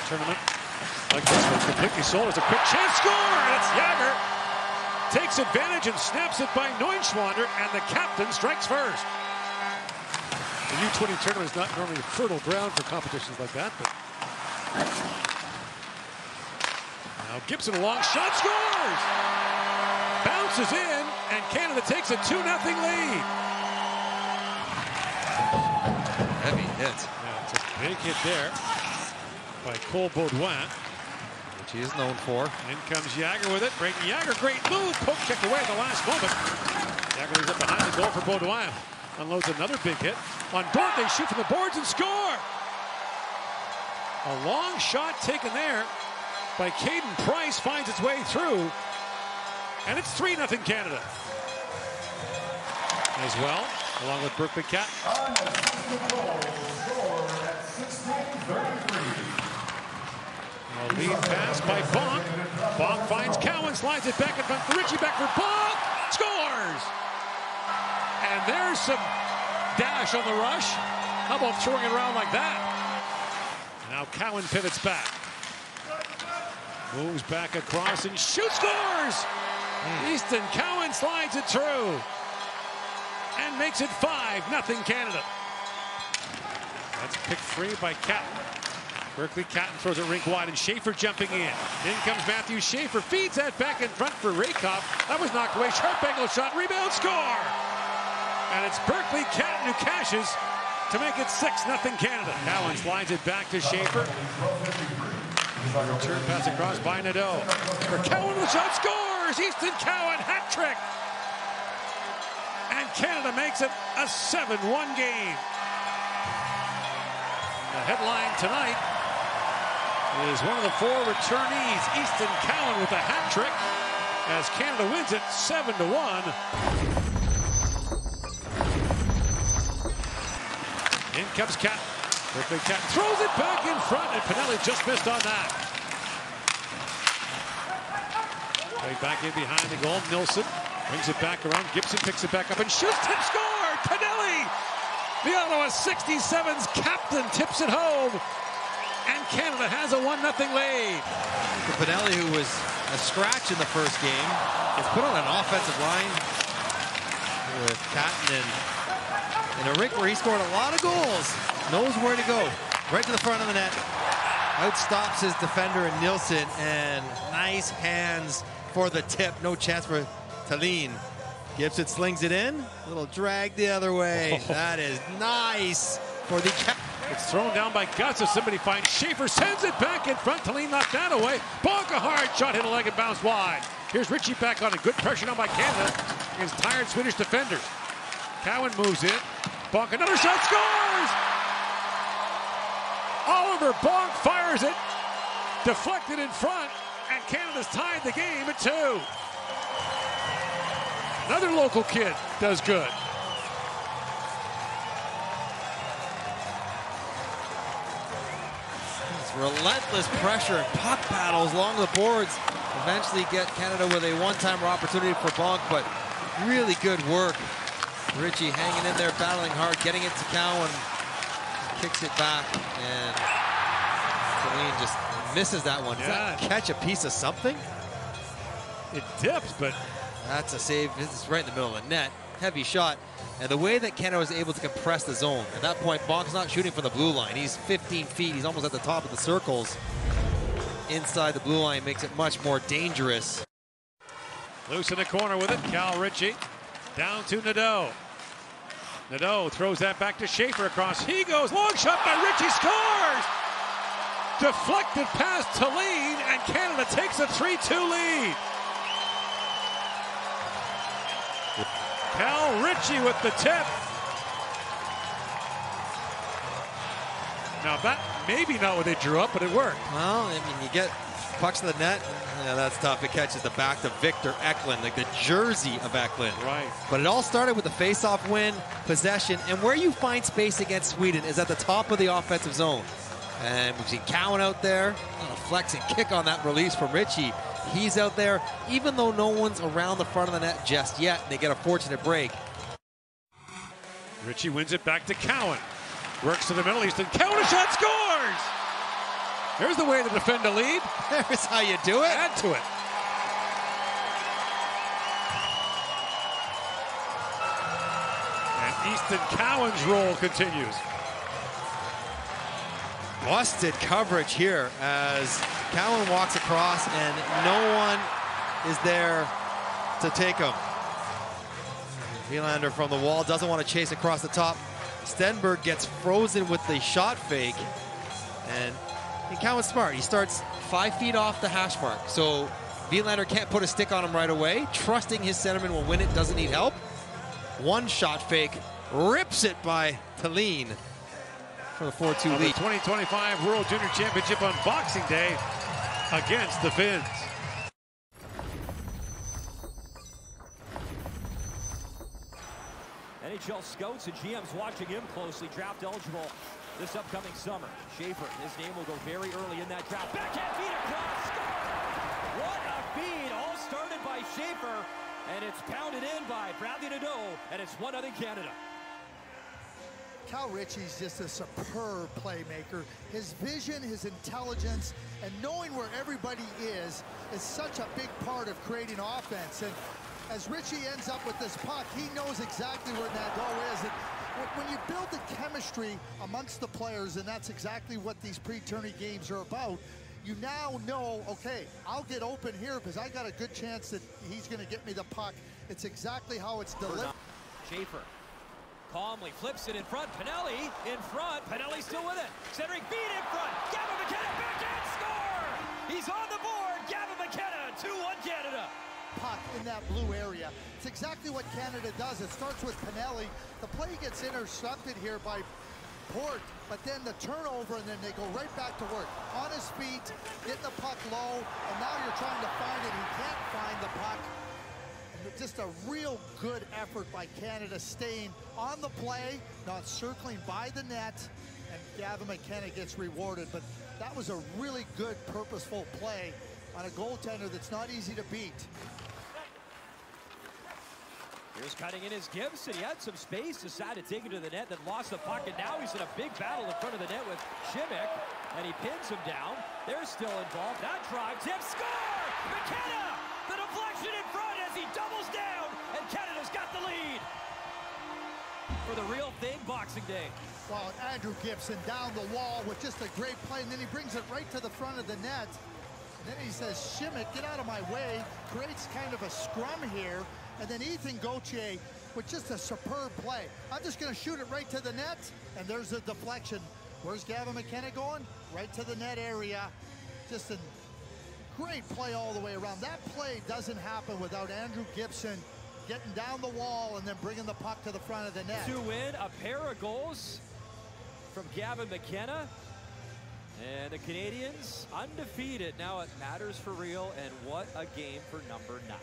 tournament like this one. Completely sold. It's a quick chance score, and it's Jagr. Takes advantage and snaps it by Neuschwander, and the captain strikes first. The U20 tournament is not normally fertile ground for competitions like that, but now Gibson, a long shot, scores! Bounces in, and Canada takes a 2-0 lead. Heavy hit. Yeah, it's a big hit there by Cole Baudouin, which he is known for. In comes Jagr with it. Brayden Jagr, great move. Poke check away at the last moment. Jagr is up behind the goal for Baudouin. Unloads another big hit. On Dort, they shoot from the boards and score. A long shot taken there by Caden Price finds its way through. And it's 3-0 Canada. As well, along with Berkeley Cat. A lead pass by Bonk. Bonk finds Cowan, slides it back in front for Ritchie, back for Bonk. Scores! And there's some dash on the rush. How about throwing it around like that? Now Cowan pivots back. Moves back across and shoots, scores! Easton Cowan slides it through. And makes it 5-0 Canada. That's picked free by Catton. Berkeley Catton throws it rink wide, and Schaefer jumping in. In comes Matthew Schaefer, feeds that back in front for Rakoff. That was knocked away. Sharp angle shot, rebound, score! And it's Berkeley Catton who cashes to make it 6-0 Canada. Cowan slides it back to Schaefer. Return pass across by Nadeau. For Cowan, the shot scores! Easton Cowan, hat trick! And Canada makes it a 7-1 game. The headline tonight is one of the 4 returnees, Easton Cowan, with a hat trick, as Canada wins it 7-1. In comes Cat. Berkeley Cat throws it back in front, and Pinelli just missed on that. Right back in behind the goal. Nilsson brings it back around. Gibson picks it back up and shoots. Tip score! Pinelli! The Ottawa 67's captain tips it home. And Canada has a 1-0 lead. Pinelli, who was a scratch in the first game, is put on an offensive line with Catton in a rink where he scored a lot of goals. Knows where to go. Right to the front of the net. Outstops his defender in Nilsson, and nice hands for the tip. No chance for Tallinn. Gibson slings it in. A little drag the other way. That is nice for the cap. It's thrown down by Gus as somebody finds Schaefer, sends it back in front. Tallinn knocked that away. Bonk, a hard shot, hit a leg and bounced wide. Here's Ritchie back on it. Good pressure now by Canada against tired Swedish defenders. Cowan moves in. Bonk, another shot, scores! Oliver Bonk fires it. Deflected in front, and Canada's tied the game at 2. Another local kid does good. It's relentless pressure and puck battles along the boards eventually get Canada with a one-timer opportunity for Bonk, but really good work. Ritchie hanging in there, battling hard, getting it to Cowan. Kicks it back, and Tallinn just misses that one. Does that catch a piece of something? It dips, but that's a save. This is right in the middle of the net. Heavy shot. And the way that Canada was able to compress the zone. At that point, Bonk's not shooting from the blue line. He's 15 feet. He's almost at the top of the circles. Inside the blue line makes it much more dangerous. Loose in the corner with it. Cal Ritchie down to Nadeau. Nadeau throws that back to Schaefer across. He goes. Long shot by Ritchie. Scores! Deflected past Tallinn, and Canada takes a 3-2 lead. Cal Ritchie with the tip. Now that maybe not what they drew up, but it worked. Well, I mean, you get pucks to the net. Yeah, that's tough. It catches the back to Victor Eklund, like the jersey of Eklund. Right. But it all started with the face-off win, possession, and where you find space against Sweden is at the top of the offensive zone. And we've seen Cowan out there, a flex and kick on that release from Ritchie. He's out there, even though no one's around the front of the net just yet. They get a fortunate break. Ritchie wins it back to Cowan. Works to the Middle East, and Cowan, a shot, scores! Here's the way to defend a lead. There's how you do it. Add to it. And Easton Cowan's role continues. Busted coverage here as Cowan walks across and no one is there to take him. Wielander from the wall doesn't want to chase across the top. Stenberg gets frozen with the shot fake. And Cowan's smart. He starts 5 feet off the hash mark. So Wielander can't put a stick on him right away. Trusting his centerman will win it, doesn't need help. One shot fake, rips it by Tallinn for the 4-2 lead. The 2025 World Junior Championship on Boxing Day against the Finns. NHL scouts and GMs watching him closely. Draft eligible this upcoming summer. Schaefer, his name will go very early in that draft. Backhand feed across. Score! What a feed! All started by Schaefer, and it's pounded in by Bradley Nadeau, and it's 1-0 Canada. Cal Ritchie's just a superb playmaker. His vision, his intelligence, and knowing where everybody is such a big part of creating offense. And as Ritchie ends up with this puck, he knows exactly where Nadeau is. And when you build the chemistry amongst the players, and that's exactly what these pre-tourney games are about, you now know, okay, I'll get open here because I got a good chance that he's going to get me the puck. It's exactly how it's delivered. Schaefer calmly flips it in front. Pinelli in front. Pinelli still with it. Cedric Beat in front. Gavin McKenna backhand score! He's on the board. Gavin McKenna, 2-1 Canada. Puck in that blue area. It's exactly what Canada does. It starts with Pinelli. The play gets intercepted here by Port, but then the turnover, and then they go right back to work. On his feet, getting the puck low, and now you're trying to find it. He can't find the puck. And just a real good effort by Canada, staying on the play, not circling by the net, and Gavin McKenna gets rewarded. But that was a really good, purposeful play on a goaltender that's not easy to beat. Here's cutting in his Gibson. He had some space, decided to take it to the net, then lost the puck, and now he's in a big battle in front of the net with Shimmick, and he pins him down. They're still involved. That drive, tip, score! McKenna! The deflection in front as he doubles down, and Canada's got the lead. For the real thing, Boxing Day. Well, Andrew Gibson down the wall with just a great play, and then he brings it right to the front of the net. And then he says, Shimmick, get out of my way. Creates kind of a scrum here. And then Ethan Gauthier with just a superb play. I'm just going to shoot it right to the net, and there's a deflection. Where's Gavin McKenna going? Right to the net area. Just a great play all the way around. That play doesn't happen without Andrew Gibson getting down the wall and then bringing the puck to the front of the net. To win, a pair of goals from Gavin McKenna. And the Canadians undefeated. Now it matters for real, and what a game for number 9.